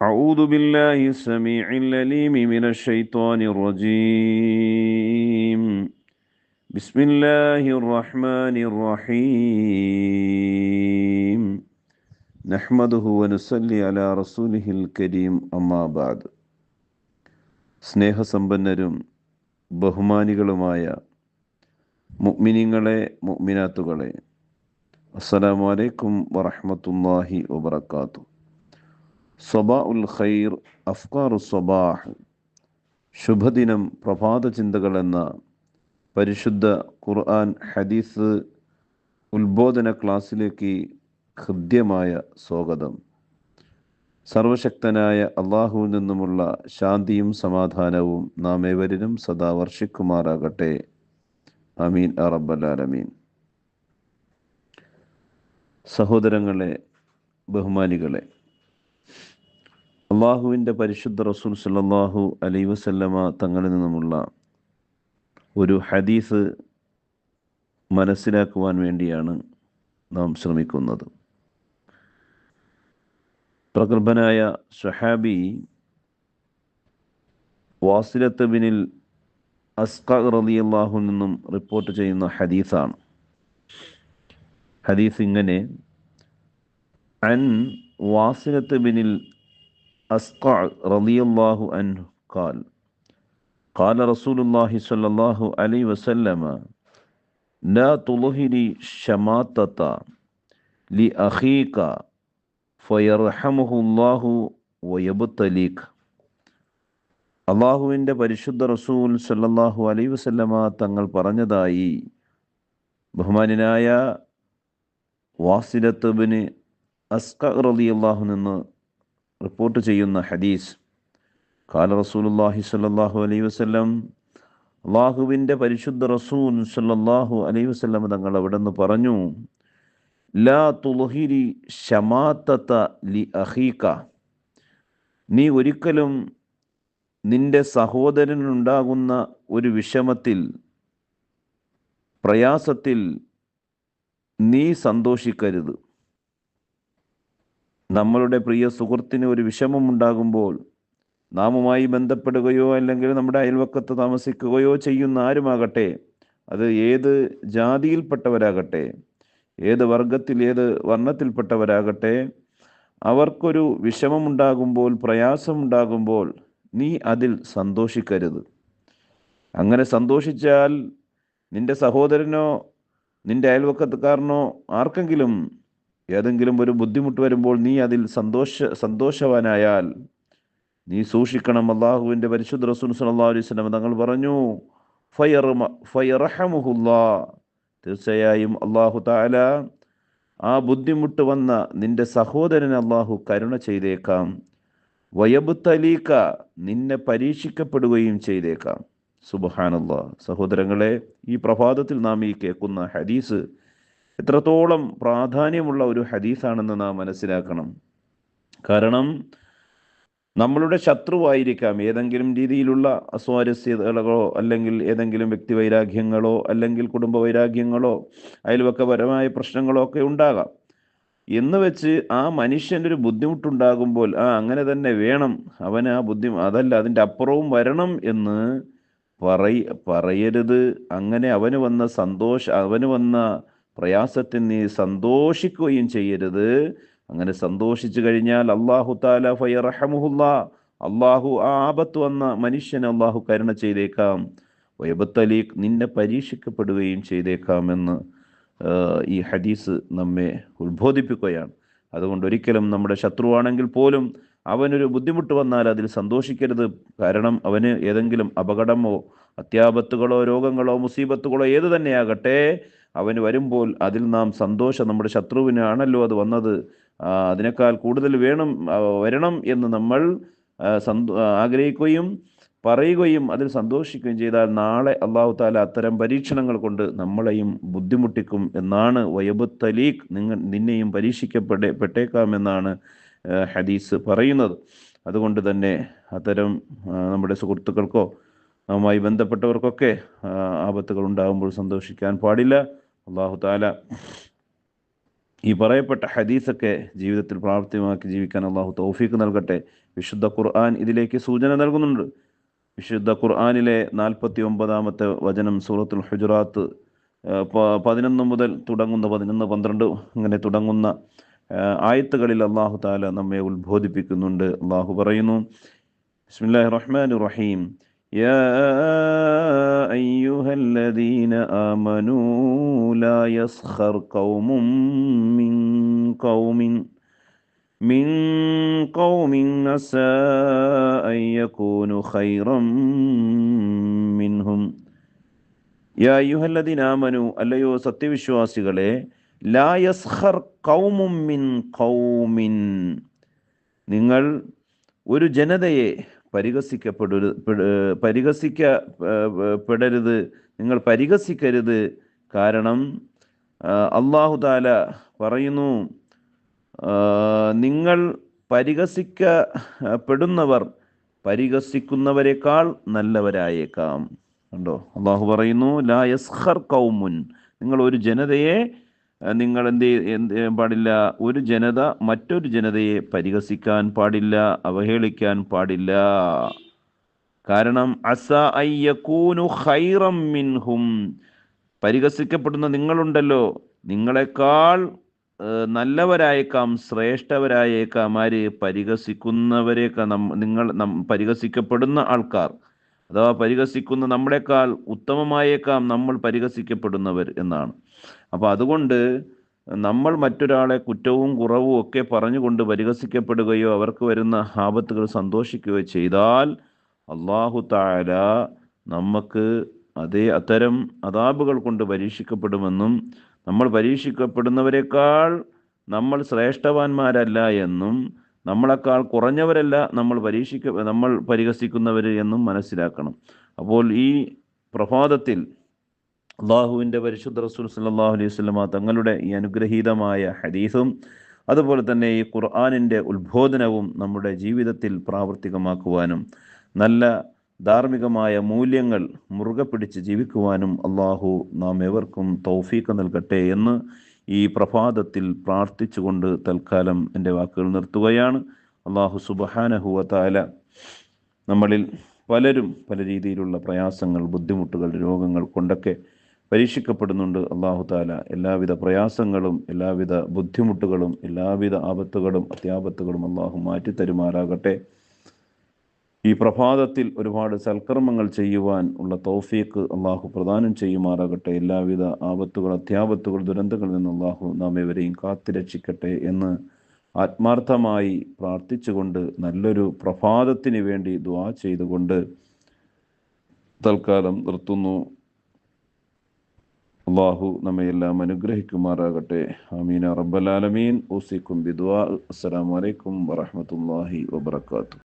أعوذ بالله السميع العليم من الشيطان الرجيم. بسم الله الرحمن الرحيم. نحمده ونصلي على رسوله الكريم أما بعد. സ്നേഹസമ്പന്നരും ബഹുമാനികളുമായ മുഅ്മിനീങ്ങളെ മുഅ്മിനാത്തുകളെ, അസ്സലാമു അലൈക്കും വറഹ്മത്തുള്ളാഹി വബറകാതുഹു. സ്വബാഉൽ ഖൈർ, അഫ്കാറു സ്വബാഹ്, ശുഭദിനം പ്രഭാത ചിന്തകൾ എന്ന പരിശുദ്ധ ഖുർആൻ ഹദീസ് ഉത്ബോധന ക്ലാസ്സിലേക്ക് ഹൃദ്യമായ സ്വാഗതം. സർവശക്തനായ അള്ളാഹുവിൽ നിന്നുമുള്ള ശാന്തിയും സമാധാനവും നാം ഏവരിലും സദാ വർഷിക്കുമാറാകട്ടെ. ആമീൻ യാ റബ്ബൽ ആലമീൻ. സഹോദരങ്ങളെ, ബഹുമാനികളെ, അള്ളാഹുവിൻ്റെ പരിശുദ്ധ റസൂൽ സല്ലല്ലാഹു അലൈഹി വസല്ലമ തങ്ങളിൽ നിന്നുമുള്ള ഒരു ഹദീസ് മനസ്സിലാക്കുവാൻ വേണ്ടിയാണ് നാം ശ്രമിക്കുന്നത്. പ്രഗത്ഭനായ സ്വഹാബി വാസിലത്ത് ബിനിൽ അസ്ഖ റളിയല്ലാഹു നിന്നും റിപ്പോർട്ട് ചെയ്യുന്ന ഹദീസാണ്. ഹദീസ് ഇങ്ങനെ: അൻ വാസിലത്ത് ബിനിൽ അസ്ഖ റളിയല്ലാഹു അൻഹു ഖാൽ ഖാല റസൂലുള്ളാഹി സ്വല്ലല്ലാഹു അലൈഹി വസല്ലമ ലാ തുളഹിരി ശമാത്തത ലി അഖീക ഫയർഹമുഹുല്ലാഹു വയബ്തലീക. അള്ളാഹുവിൻ്റെ പരിശുദ്ധ റസൂൽ സ്വല്ലല്ലാഹു അലൈഹി വസല്ലമ തങ്ങൾ പറഞ്ഞതായി ബഹുമാന്യനായ വാസിലത്ത് ബിൻ അസ്ഖ റളിയല്ലാഹു നിന്ന് റിപ്പോർട്ട് ചെയ്യുന്ന ഹദീസ്. ഖാല റസൂലുള്ളാഹി സ്വല്ലല്ലാഹു അലൈഹി വസല്ലം, അള്ളാഹുവിൻ്റെ പരിശുദ്ധ റസൂൽ സ്വല്ലല്ലാഹു അലൈഹി വസല്ലം തങ്ങൾ അവിടെ നിന്ന് പറഞ്ഞു: ലാ തുളഹിരി ശമാത്തത ലി അഖീക. നീ ഒരിക്കലും നിന്റെ സഹോദരനുണ്ടാകുന്ന ഒരു വിഷമത്തിൽ, പ്രയാസത്തിൽ നീ സന്തോഷിക്കരുത്. നമ്മളുടെ പ്രിയ സുഹൃത്തിന് ഒരു വിഷമമുണ്ടാകുമ്പോൾ നാമുമായി ബന്ധപ്പെടുകയോ അല്ലെങ്കിൽ നമ്മുടെ അയൽവക്കത്ത് താമസിക്കുകയോ ചെയ്യുന്ന ആരുമാകട്ടെ, അത് ഏത് ജാതിയിൽപ്പെട്ടവരാകട്ടെ, ഏത് വർഗത്തിൽ, ഏത് വർണ്ണത്തിൽപ്പെട്ടവരാകട്ടെ, അവർക്കൊരു വിഷമമുണ്ടാകുമ്പോൾ, പ്രയാസമുണ്ടാകുമ്പോൾ നീ അതിൽ സന്തോഷിക്കരുത്. അങ്ങനെ സന്തോഷിച്ചാൽ നിന്റെ സഹോദരനോ നിന്റെ അയൽവക്കത്തുകാരനോ ആർക്കെങ്കിലും ഏതെങ്കിലും ഒരു ബുദ്ധിമുട്ട് വരുമ്പോൾ നീ അതിൽ സന്തോഷവാനായാൽ നീ സൂക്ഷിക്കണം. അള്ളാഹുവിൻ്റെ പരിശുദ്ധ റസൂൽ സ്വല്ലല്ലാഹു അലൈഹി വസല്ലം തങ്ങൾ പറഞ്ഞു: ഫയർഹമുഹുല്ലാഹ്, തീർച്ചയായും അള്ളാഹു തആല ആ ബുദ്ധിമുട്ട് വന്ന നിന്റെ സഹോദരന് അള്ളാഹു കരുണ ചെയ്തേക്കാം. വയബ്തലീക, നിന്നെ പരീക്ഷിക്കപ്പെടുകയും ചെയ്തേക്കാം. സുബ്ഹാനല്ലാഹ്. സഹോദരങ്ങളെ, ഈ പ്രഭാതത്തിൽ നാം ഈ കേൾക്കുന്ന ഹദീസ് എത്രത്തോളം പ്രാധാന്യമുള്ള ഒരു ഹദീസാണെന്ന് നാം മനസ്സിലാക്കണം. കാരണം നമ്മളുടെ ശത്രുവായിരിക്കാം ഏതെങ്കിലും രീതിയിലുള്ള അസ്വാരസ്യതകളോ അല്ലെങ്കിൽ ഏതെങ്കിലും വ്യക്തി വൈരാഗ്യങ്ങളോ അല്ലെങ്കിൽ കുടുംബ വൈരാഗ്യങ്ങളോ അയൽവക്കപരമായ പ്രശ്നങ്ങളോ ഒക്കെ ഉണ്ടാകാം. എന്ന് വെച്ച് ആ മനുഷ്യൻ്റെ ഒരു ബുദ്ധിമുട്ടുണ്ടാകുമ്പോൾ അങ്ങനെ തന്നെ വേണം, അവന് ആ അതല്ല, അതിൻ്റെ അപ്പുറവും വരണം എന്ന് പറയരുത്. അങ്ങനെ അവന് വന്ന പ്രയാസത്തിൽ നീ സന്തോഷിക്കുകയും ചെയ്യരുത്. അങ്ങനെ സന്തോഷിച്ചു കഴിഞ്ഞാൽ അല്ലാഹു തആല ഫയർഹമുഹുല്ലാ, അള്ളാഹു ആ ആപത്ത് വന്ന മനുഷ്യന് അള്ളാഹു കരുണ ചെയ്തേക്കാം. വയബ്തലീക്, നിന്നെ പരീക്ഷിക്കപ്പെടുകയും ചെയ്തേക്കാമെന്ന് ഈ ഹദീസ് നമ്മെ ഉത്ബോധിപ്പിക്കുകയാണ്. അതുകൊണ്ട് ഒരിക്കലും നമ്മുടെ ശത്രുവാണെങ്കിൽ പോലും അവനൊരു ബുദ്ധിമുട്ട് വന്നാൽ അതിൽ സന്തോഷിക്കരുത്. കാരണം അവന് ഏതെങ്കിലും അപകടമോ അത്യാപത്തുകളോ രോഗങ്ങളോ മുസീബത്തുകളോ ഏത് തന്നെയാകട്ടെ, അവന് വരുമ്പോൾ അതിൽ നാം സന്തോഷം, നമ്മുടെ ശത്രുവിനാണല്ലോ അത് വന്നത്, അതിനേക്കാൾ കൂടുതൽ വരണം എന്ന് നമ്മൾ ആഗ്രഹിക്കുകയും പറയുകയും അതിൽ സന്തോഷിക്കുകയും ചെയ്താൽ നാളെ അല്ലാഹു തആല അത്തരം പരീക്ഷണങ്ങൾ കൊണ്ട് നമ്മളെയും ബുദ്ധിമുട്ടിക്കും എന്നാണ്. വയബ്തലീക്, നിന്നെയും പരീക്ഷിക്കപ്പെട്ടേക്കാമെന്നാണ് ഹദീസ് പറയുന്നത്. അതുകൊണ്ട് തന്നെ അത്തരം നമ്മുടെ സുഹൃത്തുക്കൾക്കോ നമ്മുമായി ബന്ധപ്പെട്ടവർക്കൊക്കെ ആപത്തുകൾ ഉണ്ടാകുമ്പോൾ സന്തോഷിക്കാൻ പാടില്ല. അല്ലാഹു തആല ഈ പറയപ്പെട്ട ഹദീസൊക്കെ ജീവിതത്തിൽ പ്രാവർത്തികമാക്കി ജീവിക്കാൻ അള്ളാഹു തൗഫീക്ക് നൽകട്ടെ. വിശുദ്ധ ഖുർആൻ ഇതിലേക്ക് സൂചന നൽകുന്നുണ്ട്. വിശുദ്ധ ഖുർആനിലെ 49-ാമത്തെ വചനം സൂറത്തുൽ ഹുജറാത്ത് 11 മുതൽ തുടങ്ങുന്ന 11, 12 അങ്ങനെ തുടങ്ങുന്ന ആയത്തുകളിൽ അള്ളാഹു താല നമ്മെ ഉത്ബോധിപ്പിക്കുന്നുണ്ട്. അള്ളാഹു പറയുന്നു, ബിസ്മില്ലാഹിർ റഹ്മാനിർ റഹീം, യാ അയ്യുഹല്ലദീന ആമനൂ ലാ യസ്ഖർ ഖൗമും മിൻ ഖൗമിൻ അസാ അൻ യകൂനു ഖൈറൻ മിൻഹും. യാ അയ്യുഹല്ലദീന ആമനൂ, അല്ലയോ സത്യവിശ്വാസികളെ, ലാ യസ്ഖർ ഖൗമും മിൻ ഖൗമിൻ, നിങ്ങൾ ഒരു ജനതയെ പരിഹസിക്കപ്പെടരുത്, നിങ്ങൾ പരിഹസിക്കരുത്. കാരണം അല്ലാഹു തആല പറയുന്നു, നിങ്ങൾ പരിഹസിക്കപ്പെടുന്നവർ പരിഹസിക്കുന്നവരെക്കാൾ നല്ലവരായേക്കാം. കണ്ടോ, അള്ളാഹു പറയുന്നു, ലാ യസ്ഖർ ഖൗമുൻ, നിങ്ങൾ ഒരു ജനതയെ നിങ്ങൾ എന്ത് പാടില്ല, ഒരു ജനത മറ്റൊരു ജനതയെ പരിഹസിക്കാൻ പാടില്ല, അവഹേളിക്കാൻ പാടില്ല. കാരണം അസാ അൻ യകൂനു ഖൈറൻ മിൻഹും, പരിഹസിക്കപ്പെടുന്ന നിങ്ങളുണ്ടല്ലോ, നിങ്ങളെക്കാൾ നല്ലവരായേക്കാം, ശ്രേഷ്ഠവരായേക്കാം. ആര്? പരിഹസിക്കുന്നവരേക്കാൾ പരിഹസിക്കപ്പെടുന്ന ആൾക്കാർ, അഥവാ പരിഹസിക്കുന്ന നമ്മളെക്കാൾ ഉത്തമമായേക്കാം നമ്മൾ പരിഹസിക്കപ്പെടുന്നവർ എന്നാണ്. അപ്പോൾ അതുകൊണ്ട് നമ്മൾ മറ്റൊരാളെ കുറ്റവും കുറവും ഒക്കെ പറഞ്ഞുകൊണ്ട് പരിഹസിക്കപ്പെടുകയോ അവർക്ക് വരുന്ന ആപത്തുകൾ സന്തോഷിക്കുകയോ ചെയ്താൽ അല്ലാഹു തആല നമുക്ക് അത്തരം അദാബുകൾ കൊണ്ട് പരീക്ഷിക്കപ്പെടുമെന്നും നമ്മൾ പരീക്ഷിക്കപ്പെടുന്നവരെക്കാൾ നമ്മൾ ശ്രേഷ്ഠവാന്മാരല്ല എന്നും നമ്മളെക്കാൾ കുറഞ്ഞവരല്ല നമ്മൾ പരിഹസിക്കുന്നവർ എന്നും മനസ്സിലാക്കണം. അപ്പോൾ ഈ പ്രഭാതത്തിൽ അള്ളാഹുവിൻ്റെ പരിശുദ്ധ റസൂൽ സല്ലല്ലാഹു അലൈഹി വസല്ലമ തങ്ങളുടെ ഈ അനുഗ്രഹീതമായ ഹദീസും അതുപോലെ തന്നെ ഈ ഖുർആനിൻ്റെ ഉത്ബോധനവും നമ്മുടെ ജീവിതത്തിൽ പ്രാവർത്തികമാക്കുവാനും നല്ല ധാർമ്മികമായ മൂല്യങ്ങൾ മുറുകെ പിടിച്ച് ജീവിക്കുവാനും അള്ളാഹു നാം ഏവർക്കും തൗഫീഖ് നൽകട്ടെ എന്ന് ഈ പ്രഭാതത്തിൽ പ്രാർത്ഥിച്ചുകൊണ്ട് തൽക്കാലം എൻ്റെ വാക്കുകൾ നിർത്തുകയാണ്. അള്ളാഹു സുബ്ഹാനഹു വ തആല നമ്മളിൽ പലരും പല രീതിയിലുള്ള പ്രയാസങ്ങൾ, ബുദ്ധിമുട്ടുകൾ, രോഗങ്ങൾ കൊണ്ടൊക്കെ പരീക്ഷിക്കപ്പെടുന്നുണ്ട്. അള്ളാഹു തആല എല്ലാവിധ പ്രയാസങ്ങളും എല്ലാവിധ ബുദ്ധിമുട്ടുകളും എല്ലാവിധ ആപത്തുകളും അത്യാപത്തുകളും അള്ളാഹു മാറ്റിത്തരുമാറാകട്ടെ. ഈ പ്രഭാതത്തിൽ ഒരുപാട് സൽക്കർമ്മങ്ങൾ ചെയ്യുവാൻ ഉള്ള തൗഫീഖ് അള്ളാഹു പ്രദാനം ചെയ്യുമാറാകട്ടെ. എല്ലാവിധ ആപത്തുകൾ, അത്യാപത്തുകൾ, ദുരന്തങ്ങളിൽ നിന്ന് അള്ളാഹു നാം ഏവരെയും കാത്തുരക്ഷിക്കട്ടെ എന്ന് ആത്മാർത്ഥമായി പ്രാർത്ഥിച്ചുകൊണ്ട് നല്ലൊരു പ്രഭാതത്തിന് വേണ്ടി ദുആ ചെയ്തുകൊണ്ട് തൽക്കാലം നിർത്തുന്നു. അള്ളാഹു നമ്മയെല്ലാം അനുഗ്രഹിക്കുമാറാകട്ടെ. ആമീൻ റബ്ബൽ ആലമീൻ. ഊസിക്കും ബിദുആ. അസ്സലാമു അലൈക്കും വറഹ്മത്തുള്ളാഹി വബറകാതുഹു.